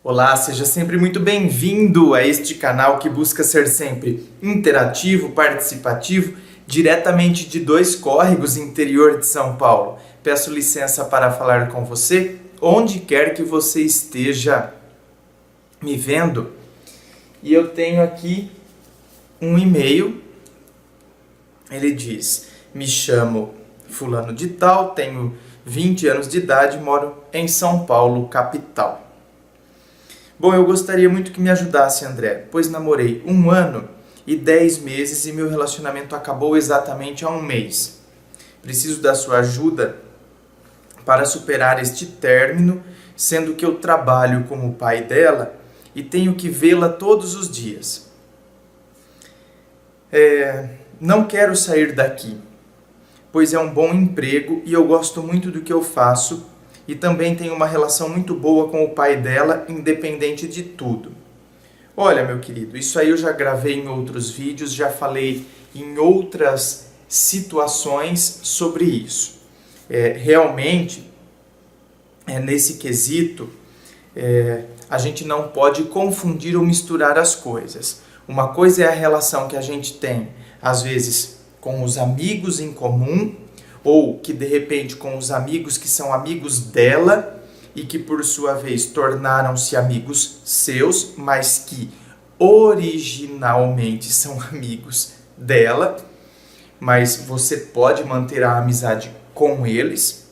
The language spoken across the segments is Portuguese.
Olá, seja sempre muito bem-vindo a este canal que busca ser sempre interativo, participativo, diretamente de Dois Córregos, interior de São Paulo. Peço licença para falar com você, onde quer que você esteja me vendo. E eu tenho aqui um e-mail. Ele diz: me chamo fulano de tal, tenho 20 anos de idade, moro em São Paulo, capital. Bom, eu gostaria muito que me ajudasse, André, pois namorei 1 ano e 10 meses e meu relacionamento acabou exatamente há 1 mês. Preciso da sua ajuda para superar este término, sendo que eu trabalho como pai dela e tenho que vê-la todos os dias. Não quero sair daqui, pois é um bom emprego e eu gosto muito do que eu faço e também tenho uma relação muito boa com o pai dela, independente de tudo. Olha, meu querido, isso aí eu já gravei em outros vídeos, já falei em outras situações sobre isso. Realmente, nesse quesito, a gente não pode confundir ou misturar as coisas. Uma coisa é a relação que a gente tem, às vezes, com os amigos em comum, ou que de repente com os amigos que são amigos dela e que por sua vez tornaram-se amigos seus, mas que originalmente são amigos dela, mas você pode manter a amizade com eles.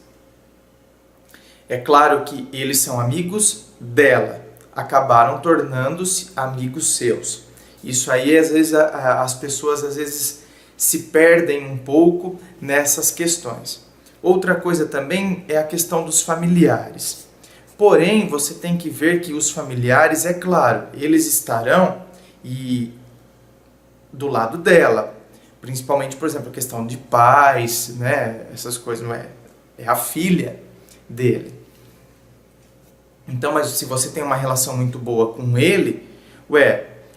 É claro que eles são amigos dela, acabaram tornando-se amigos seus. Isso aí, às vezes, as pessoas às vezes se perdem um pouco nessas questões. Outra coisa também é a questão dos familiares. Porém, você tem que ver que os familiares, é claro, eles estarão do lado dela. Principalmente, por exemplo, a questão de pais, né? Essas coisas, não é? É a filha dele. Então, mas se você tem uma relação muito boa com ele,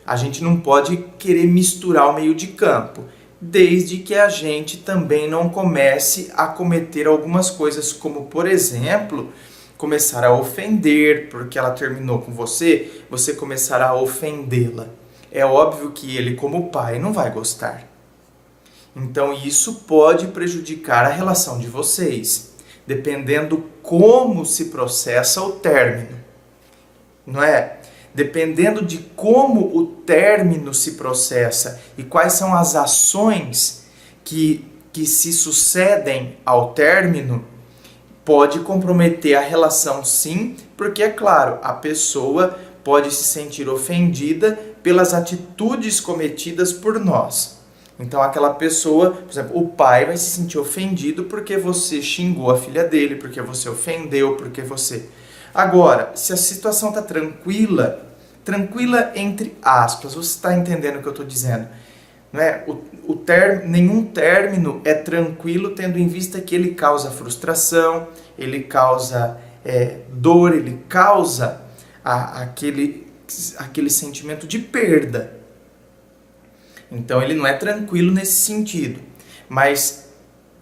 a gente não pode querer misturar o meio de campo, desde que a gente também não comece a cometer algumas coisas, como, por exemplo, começar a ofender, porque ela terminou com você, você começar a ofendê-la. É óbvio que ele, como pai, não vai gostar. Então, isso pode prejudicar a relação de vocês, dependendo como se processa o término, não é? Dependendo de como o término se processa e quais são as ações que se sucedem ao término, pode comprometer a relação sim, porque, é claro, a pessoa pode se sentir ofendida pelas atitudes cometidas por nós. Então, aquela pessoa, por exemplo, o pai vai se sentir ofendido porque você xingou a filha dele, porque você ofendeu, porque você... Agora, se a situação está tranquila entre aspas, você está entendendo o que eu estou dizendo? Não é? Nenhum término é tranquilo, tendo em vista que ele causa frustração, ele causa dor, ele causa aquele sentimento de perda. Então ele não é tranquilo nesse sentido, mas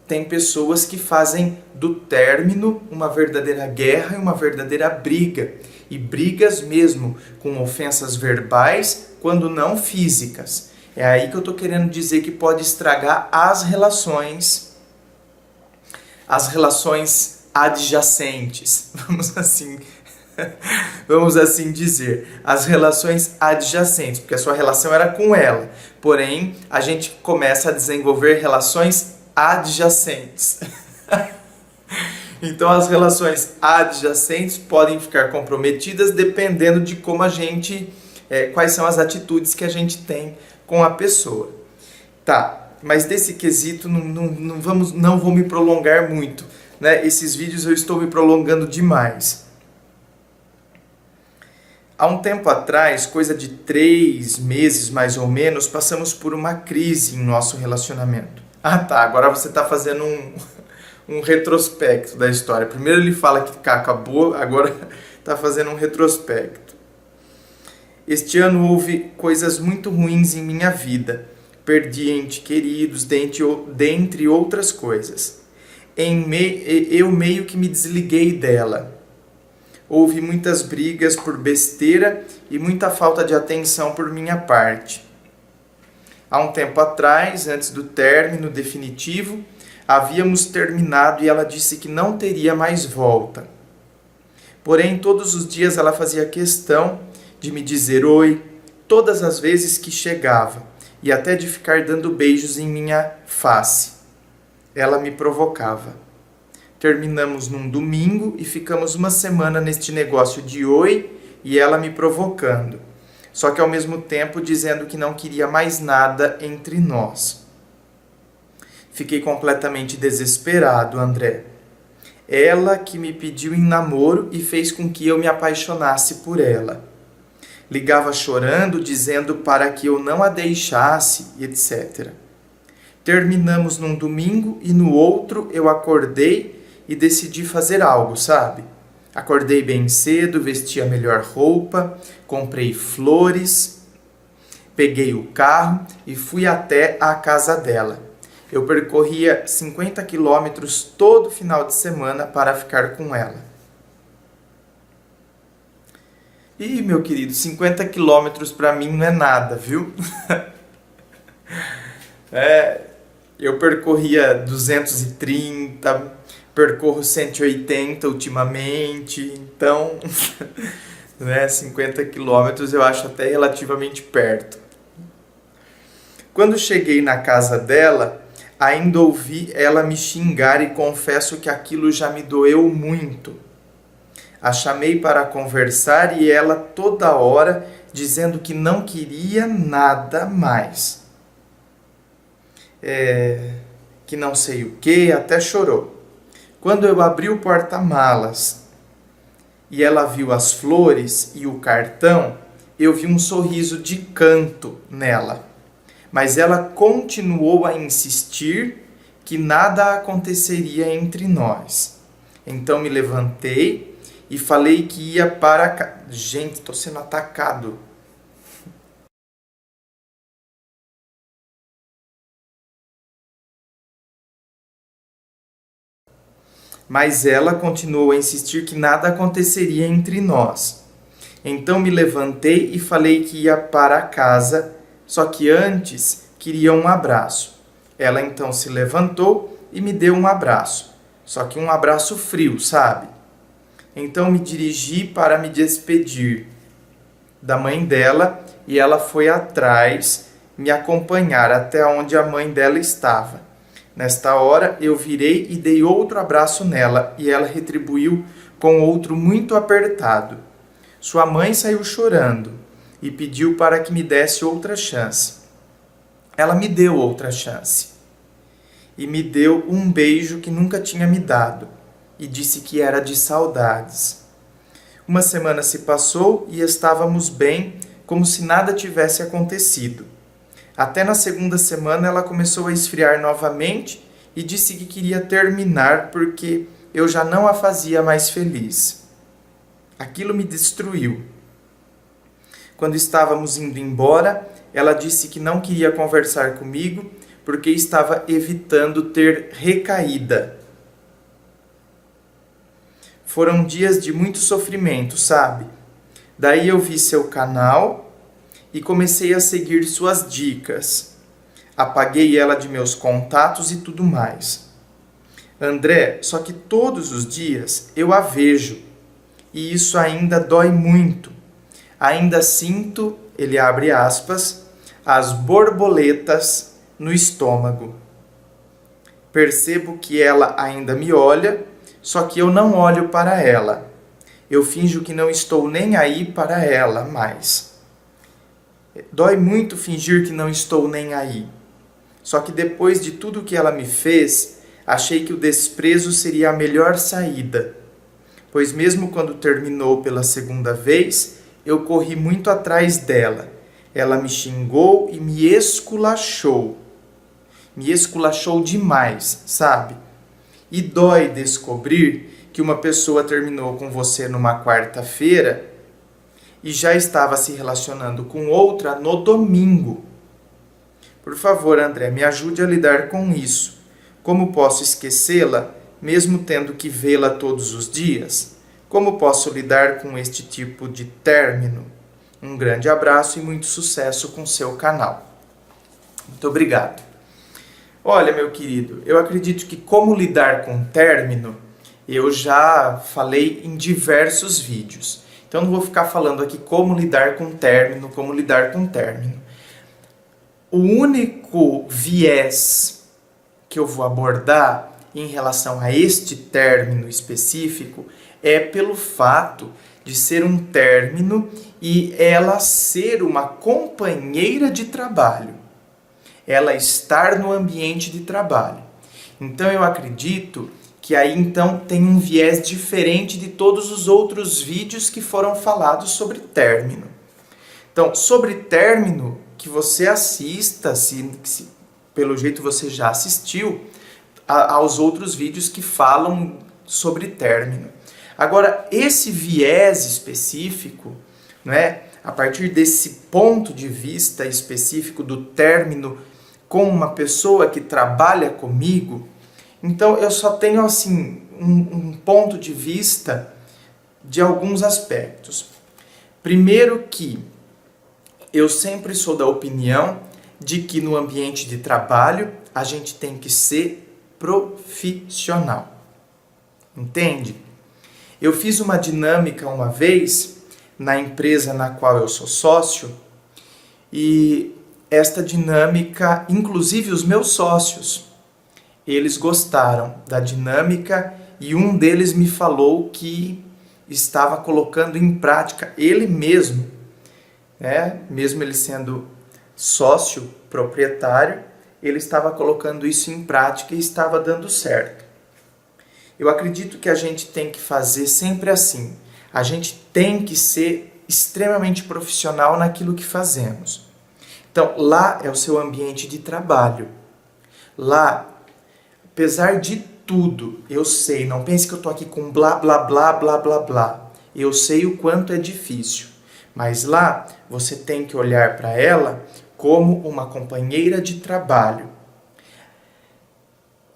tem pessoas que fazem do término uma verdadeira guerra e uma verdadeira briga. E brigas mesmo, com ofensas verbais, quando não físicas. É aí que eu estou querendo dizer que pode estragar as relações adjacentes. Vamos assim dizer, as relações adjacentes, porque a sua relação era com ela. Porém, a gente começa a desenvolver relações adjacentes. Então, as relações adjacentes podem ficar comprometidas dependendo de como quais são as atitudes que a gente tem com a pessoa. Tá, mas desse quesito não vou me prolongar muito, né? Esses vídeos eu estou me prolongando demais. Há um tempo atrás, coisa de 3 meses mais ou menos, passamos por uma crise em nosso relacionamento. Ah tá, agora você está fazendo um retrospecto da história. Primeiro ele fala que acabou, agora está fazendo um retrospecto. Este ano houve coisas muito ruins em minha vida. Perdi entes queridos, dentre outras coisas. Eu meio que me desliguei dela. houve muitas brigas por besteira e muita falta de atenção por minha parte. Há um tempo atrás, antes do término definitivo, havíamos terminado e ela disse que não teria mais volta. Porém, todos os dias ela fazia questão de me dizer oi, todas as vezes que chegava, e até de ficar dando beijos em minha face. Ela me provocava. Terminamos num domingo e ficamos uma semana neste negócio de oi e ela me provocando. Só que ao mesmo tempo dizendo que não queria mais nada entre nós. Fiquei completamente desesperado, André. Ela que me pediu em namoro e fez com que eu me apaixonasse por ela. Ligava chorando, dizendo para que eu não a deixasse, etc. Terminamos num domingo e no outro eu acordei e decidi fazer algo, sabe? Acordei bem cedo, vesti a melhor roupa, comprei flores, peguei o carro e fui até a casa dela. Eu percorria 50 quilômetros todo final de semana para ficar com ela. Ih, meu querido, 50 quilômetros para mim não é nada, viu? Eu percorria 230, percorro 180 ultimamente, então, 50 quilômetros eu acho até relativamente perto. Quando cheguei na casa dela, ainda ouvi ela me xingar e confesso que aquilo já me doeu muito. A chamei para conversar e ela toda hora dizendo que não queria nada mais. Que não sei o que, até chorou. Quando eu abri o porta-malas e ela viu as flores e o cartão, eu vi um sorriso de canto nela. Mas ela continuou a insistir que nada aconteceria entre nós. Então me levantei e falei que ia para casa. Gente, estou sendo atacado. Mas ela continuou a insistir que nada aconteceria entre nós. Então me levantei e falei que ia para casa, só que antes queria um abraço. Ela então se levantou e me deu um abraço, só que um abraço frio, sabe? Então me dirigi para me despedir da mãe dela e ela foi atrás me acompanhar até onde a mãe dela estava. Nesta hora eu virei e dei outro abraço nela e ela retribuiu com outro muito apertado. Sua mãe saiu chorando e pediu para que me desse outra chance. Ela me deu outra chance e me deu um beijo que nunca tinha me dado e disse que era de saudades. Uma semana se passou e estávamos bem, como se nada tivesse acontecido. Até na segunda semana ela começou a esfriar novamente e disse que queria terminar porque eu já não a fazia mais feliz. Aquilo me destruiu. Quando estávamos indo embora, ela disse que não queria conversar comigo porque estava evitando ter recaída. Foram dias de muito sofrimento, sabe? Daí eu vi seu canal e comecei a seguir suas dicas. Apaguei ela de meus contatos e tudo mais. André, só que todos os dias eu a vejo e isso ainda dói muito. Ainda sinto, ele abre aspas, as borboletas no estômago. Percebo que ela ainda me olha, só que eu não olho para ela. Eu finjo que não estou nem aí para ela mais. Dói muito fingir que não estou nem aí. Só que depois de tudo que ela me fez, achei que o desprezo seria a melhor saída. Pois mesmo quando terminou pela segunda vez, eu corri muito atrás dela. Ela me xingou e me esculachou. Me esculachou demais, sabe? E dói descobrir que uma pessoa terminou com você numa quarta-feira e já estava se relacionando com outra no domingo. Por favor, André, me ajude a lidar com isso. Como posso esquecê-la, mesmo tendo que vê-la todos os dias? Como posso lidar com este tipo de término? Um grande abraço e muito sucesso com seu canal. Muito obrigado. Olha, meu querido, eu acredito que como lidar com término, eu já falei em diversos vídeos. Então não vou ficar falando aqui como lidar com término, como lidar com término. O único viés que eu vou abordar em relação a este término específico é pelo fato de ser um término e ela ser uma companheira de trabalho. Ela estar no ambiente de trabalho. Então eu acredito que aí então tem um viés diferente de todos os outros vídeos que foram falados sobre término. Então, sobre término, que você assista, se pelo jeito você já assistiu, aos outros vídeos que falam sobre término. Agora, esse viés específico, né, a partir desse ponto de vista específico do término com uma pessoa que trabalha comigo, então eu só tenho assim um ponto de vista de alguns aspectos. Primeiro que eu sempre sou da opinião de que no ambiente de trabalho a gente tem que ser profissional. Entende? Eu fiz uma dinâmica uma vez na empresa na qual eu sou sócio e esta dinâmica, inclusive os meus sócios, eles gostaram da dinâmica e um deles me falou que estava colocando em prática ele mesmo, né? Mesmo ele sendo sócio proprietário, ele estava colocando isso em prática e estava dando certo. Eu acredito que a gente tem que fazer sempre assim. A gente tem que ser extremamente profissional naquilo que fazemos. Então, lá é o seu ambiente de trabalho. Lá, apesar de tudo, eu sei, não pense que eu estou aqui com blá, blá, blá, blá, blá, blá. Eu sei o quanto é difícil. Mas lá, você tem que olhar para ela como uma companheira de trabalho.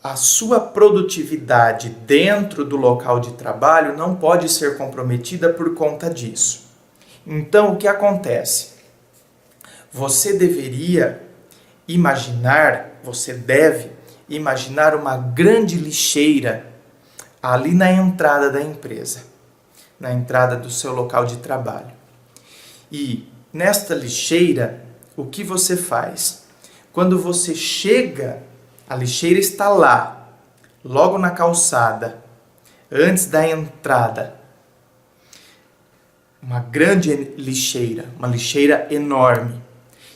A sua produtividade dentro do local de trabalho não pode ser comprometida por conta disso. Então, o que acontece? Você deveria imaginar, você deve imaginar uma grande lixeira ali na entrada da empresa, na entrada do seu local de trabalho. E nesta lixeira, o que você faz? Quando você chega, a lixeira está lá, logo na calçada, antes da entrada. Uma grande lixeira, uma lixeira enorme.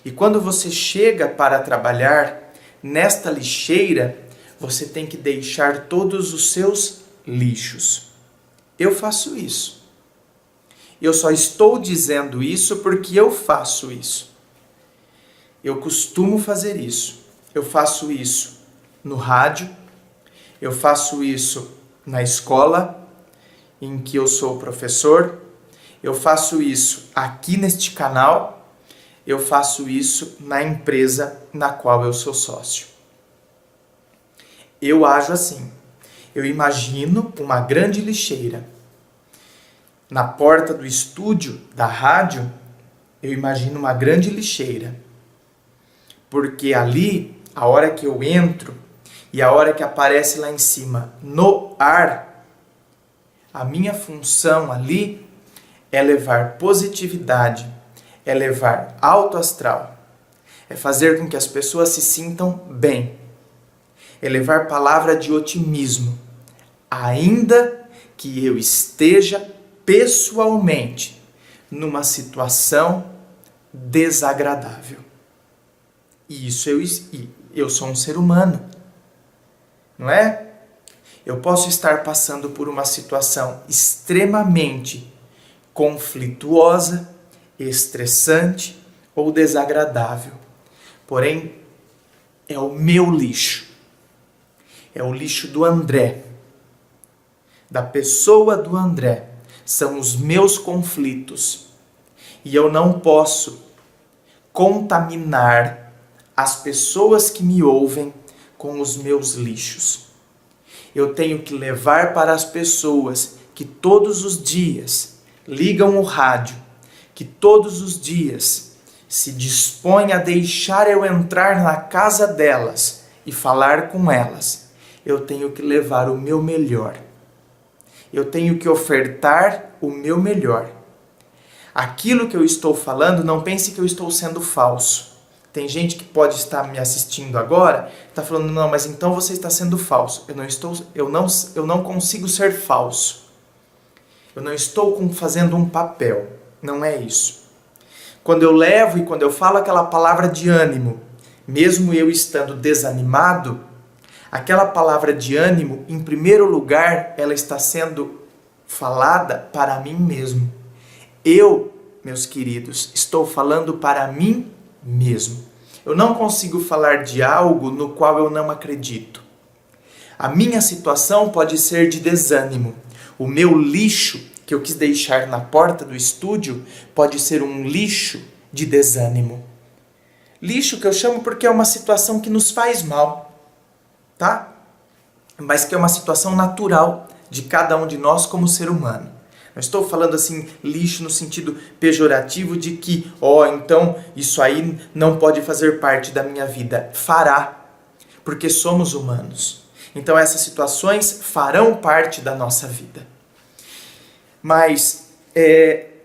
E quando você chega para trabalhar, nesta lixeira, você tem que deixar todos os seus lixos. Eu faço isso. Eu só estou dizendo isso porque eu faço isso. Eu costumo fazer isso. Eu faço isso no rádio, eu faço isso na escola em que eu sou professor, eu faço isso aqui neste canal, eu faço isso na empresa na qual eu sou sócio. Eu ajo assim. Eu imagino uma grande lixeira. Na porta do estúdio da rádio, eu imagino uma grande lixeira. Porque ali, a hora que eu entro e a hora que aparece lá em cima no ar, a minha função ali é levar positividade, é levar alto astral, é fazer com que as pessoas se sintam bem, é levar palavra de otimismo, ainda que eu esteja pessoalmente numa situação desagradável. E isso eu sou um ser humano, não é? Eu posso estar passando por uma situação extremamente conflituosa, estressante ou desagradável. Porém, é o meu lixo. É o lixo do André. Da pessoa do André. São os meus conflitos. E eu não posso contaminar as pessoas que me ouvem com os meus lixos. Eu tenho que levar para as pessoas que todos os dias ligam o rádio, que todos os dias se dispõem a deixar eu entrar na casa delas e falar com elas, eu tenho que levar o meu melhor. Eu tenho que ofertar o meu melhor. Aquilo que eu estou falando, não pense que eu estou sendo falso. Tem gente que pode estar me assistindo agora, está falando, não, mas então você está sendo falso. Eu não consigo ser falso. Eu não estou fazendo um papel. Não é isso. Quando eu levo e quando eu falo aquela palavra de ânimo, mesmo eu estando desanimado, aquela palavra de ânimo, em primeiro lugar, ela está sendo falada para mim mesmo. Eu, meus queridos, estou falando para mim mesmo. Eu não consigo falar de algo no qual eu não acredito. A minha situação pode ser de desânimo. O meu lixo que eu quis deixar na porta do estúdio pode ser um lixo de desânimo. Lixo que eu chamo porque é uma situação que nos faz mal, tá? Mas que é uma situação natural de cada um de nós como ser humano. Não estou falando assim, lixo no sentido pejorativo de que, então isso aí não pode fazer parte da minha vida. Fará, porque somos humanos. Então essas situações farão parte da nossa vida. Mas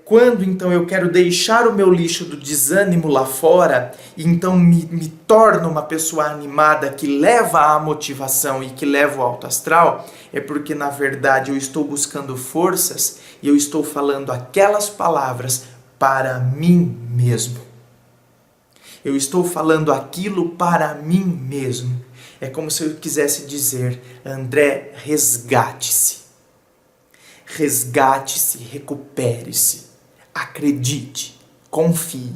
quando então eu quero deixar o meu lixo do desânimo lá fora, e então me torno uma pessoa animada que leva a motivação e que leva o alto astral, é porque na verdade eu estou buscando forças e eu estou falando aquelas palavras para mim mesmo. Eu estou falando aquilo para mim mesmo. É como se eu quisesse dizer, André, resgate-se. Resgate-se, recupere-se, acredite, confie.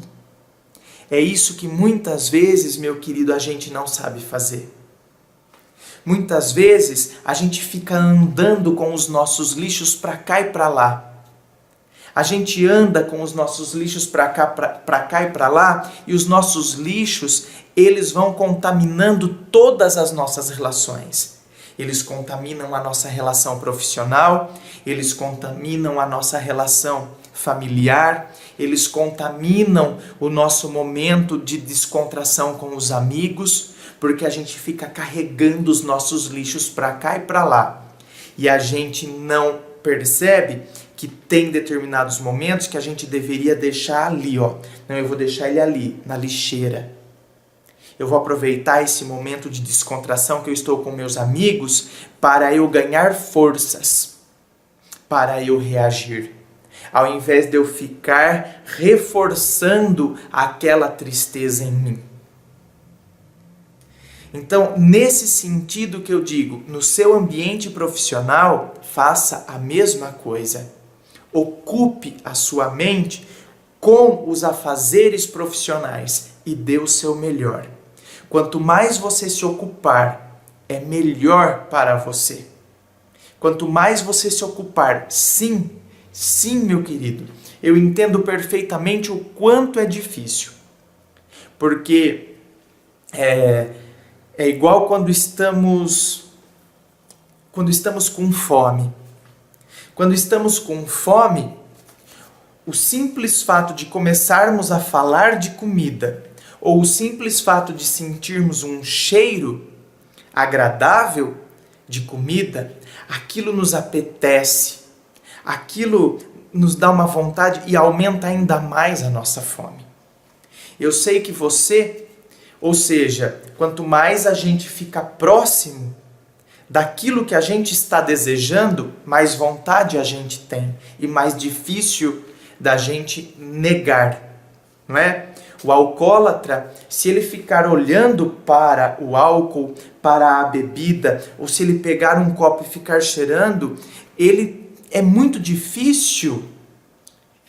É isso que muitas vezes, meu querido, a gente não sabe fazer. Muitas vezes a gente fica andando com os nossos lixos para cá e para lá. A gente anda com os nossos lixos para cá e para lá, e os nossos lixos, eles vão contaminando todas as nossas relações. Eles contaminam a nossa relação profissional, eles contaminam a nossa relação familiar, eles contaminam o nosso momento de descontração com os amigos, porque a gente fica carregando os nossos lixos para cá e para lá. E a gente não percebe que tem determinados momentos que a gente deveria deixar ali, Não, eu vou deixar ele ali, na lixeira. Eu vou aproveitar esse momento de descontração que eu estou com meus amigos para eu ganhar forças, para eu reagir. Ao invés de eu ficar reforçando aquela tristeza em mim. Então, nesse sentido que eu digo, no seu ambiente profissional, faça a mesma coisa. Ocupe a sua mente com os afazeres profissionais e dê o seu melhor. Quanto mais você se ocupar, é melhor para você. Quanto mais você se ocupar, sim, meu querido, eu entendo perfeitamente o quanto é difícil. Porque é igual quando estamos com fome. Quando estamos com fome, o simples fato de começarmos a falar de comida, ou o simples fato de sentirmos um cheiro agradável de comida, aquilo nos apetece, aquilo nos dá uma vontade e aumenta ainda mais a nossa fome. Eu sei que ou seja, quanto mais a gente fica próximo daquilo que a gente está desejando, mais vontade a gente tem e mais difícil da gente negar, não é? O alcoólatra, se ele ficar olhando para o álcool, para a bebida, ou se ele pegar um copo e ficar cheirando, é muito difícil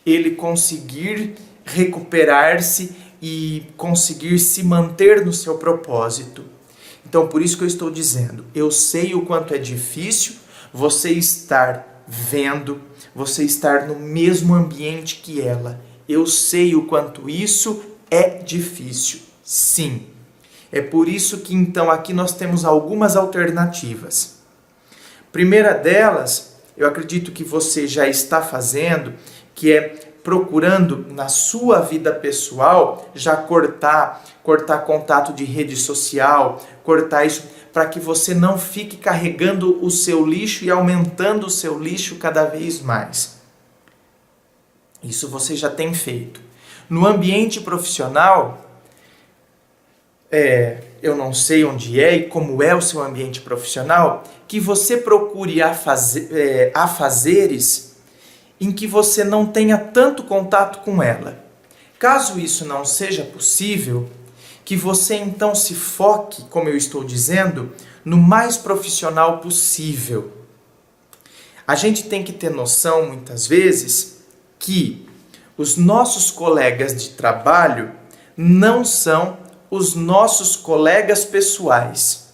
ele conseguir recuperar-se e conseguir se manter no seu propósito. Então, por isso que eu estou dizendo, eu sei o quanto é difícil você estar vendo, você estar no mesmo ambiente que ela. Eu sei o quanto isso é difícil, sim. É por isso que então aqui nós temos algumas alternativas. Primeira delas eu acredito que você já está fazendo, que é procurando na sua vida pessoal já cortar contato de rede social, cortar isso para que você não fique carregando o seu lixo e aumentando o seu lixo cada vez mais. Isso você já tem feito. No ambiente profissional, eu não sei onde é e como é o seu ambiente profissional, que você procure afazeres em que você não tenha tanto contato com ela. Caso isso não seja possível, que você então se foque, como eu estou dizendo, no mais profissional possível. A gente tem que ter noção, muitas vezes, que os nossos colegas de trabalho não são os nossos colegas pessoais.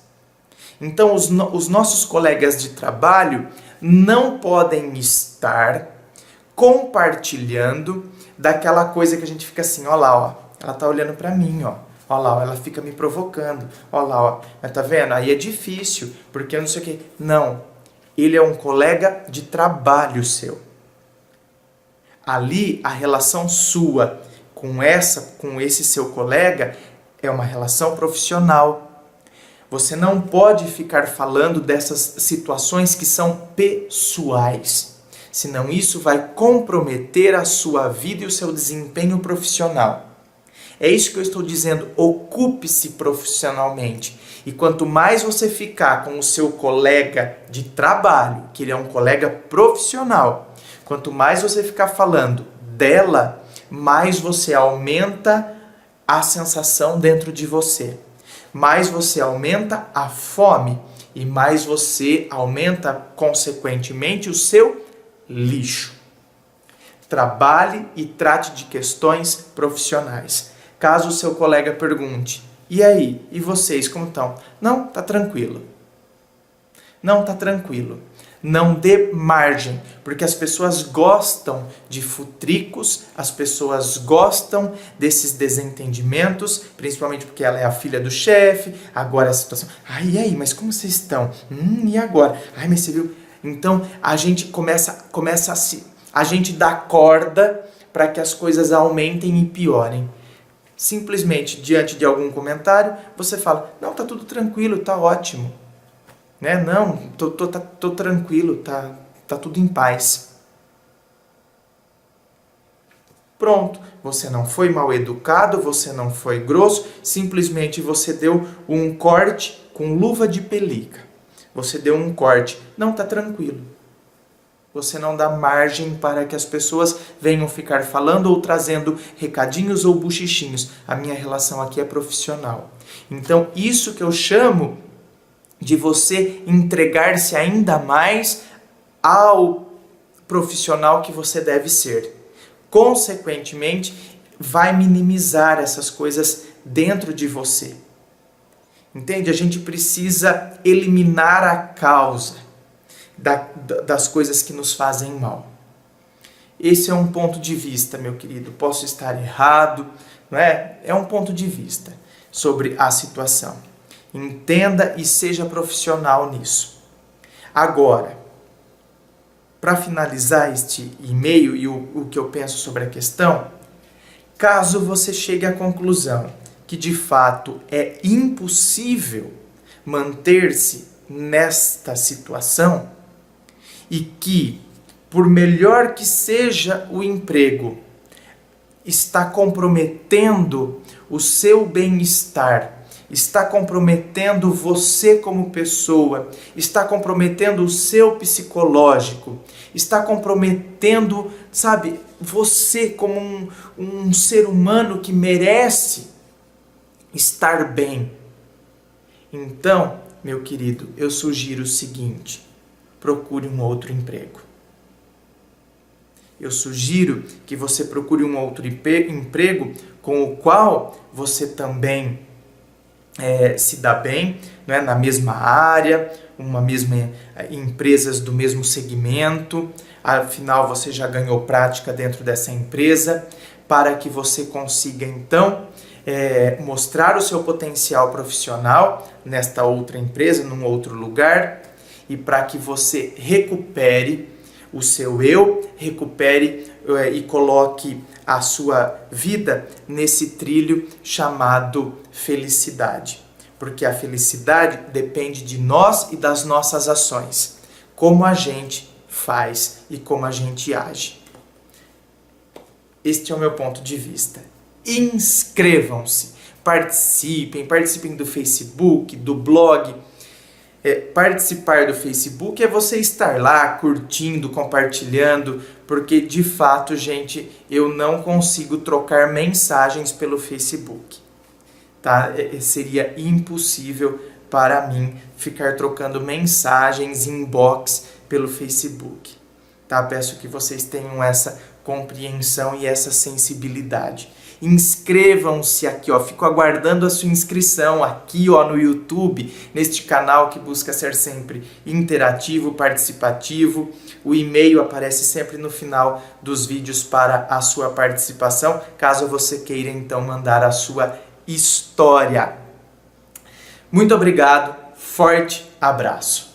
Então, os nossos colegas de trabalho não podem estar compartilhando daquela coisa que a gente fica assim, ó lá, ó, ela tá olhando pra mim, ó lá, ó, ela fica me provocando, ó lá, ó, mas tá vendo? Aí é difícil, porque eu não sei o que. Não, ele é um colega de trabalho seu. Ali, a relação sua com esse seu colega é uma relação profissional. Você não pode ficar falando dessas situações que são pessoais, senão isso vai comprometer a sua vida e o seu desempenho profissional. É isso que eu estou dizendo, ocupe-se profissionalmente. E quanto mais você ficar com o seu colega de trabalho, que ele é um colega profissional, quanto mais você ficar falando dela, mais você aumenta a sensação dentro de você. Mais você aumenta a fome e mais você aumenta, consequentemente, o seu lixo. Trabalhe e trate de questões profissionais. Caso o seu colega pergunte, e aí, e vocês como estão? Não, tá tranquilo. Não, tá tranquilo. Não dê margem, porque as pessoas gostam de futricos, as pessoas gostam desses desentendimentos, principalmente porque ela é a filha do chefe, agora a situação... Ai, e aí, mas como vocês estão? E agora? Ai, mas você viu? Então, a gente começa a gente dá corda para que as coisas aumentem e piorem. Simplesmente, diante de algum comentário, você fala, não, tá tudo tranquilo, tá ótimo. Né? Não, tô tranquilo, tá tudo em paz. Pronto, você não foi mal educado, você não foi grosso, simplesmente você deu um corte com luva de pelica. Você deu um corte, não, tá tranquilo. Você não dá margem para que as pessoas venham ficar falando ou trazendo recadinhos ou buchichinhos. A minha relação aqui é profissional. Então, isso que eu chamo de você entregar-se ainda mais ao profissional que você deve ser. Consequentemente, vai minimizar essas coisas dentro de você. Entende? A gente precisa eliminar a causa das coisas que nos fazem mal. Esse é um ponto de vista, meu querido. Posso estar errado, não é? É um ponto de vista sobre a situação. Entenda e seja profissional nisso. Agora, para finalizar este e-mail e o que eu penso sobre a questão, caso você chegue à conclusão que de fato é impossível manter-se nesta situação e que, por melhor que seja o emprego, está comprometendo o seu bem-estar, está comprometendo você como pessoa, está comprometendo o seu psicológico, está comprometendo, sabe, você como um ser humano que merece estar bem. Então, meu querido, eu sugiro o seguinte: procure um outro emprego. Eu sugiro que você procure um outro emprego com o qual você também se dá bem, não é? Na mesma área, empresas do mesmo segmento. Afinal, você já ganhou prática dentro dessa empresa, para que você consiga, então, mostrar o seu potencial profissional nesta outra empresa, num outro lugar, e para que você recupere o seu eu, recupere e coloque a sua vida nesse trilho chamado felicidade. Porque a felicidade depende de nós e das nossas ações. Como a gente faz e como a gente age. Este é o meu ponto de vista. Inscrevam-se, participem do Facebook, do blog. Participar do Facebook é você estar lá curtindo, compartilhando, porque de fato, gente, eu não consigo trocar mensagens pelo Facebook, tá? Seria impossível para mim ficar trocando mensagens inbox pelo Facebook, tá? Peço que vocês tenham essa compreensão e essa sensibilidade. Inscrevam-se aqui, ó. Fico aguardando a sua inscrição aqui, ó, no YouTube, neste canal que busca ser sempre interativo, participativo. O e-mail aparece sempre no final dos vídeos para a sua participação, caso você queira então mandar a sua história. Muito obrigado, forte abraço.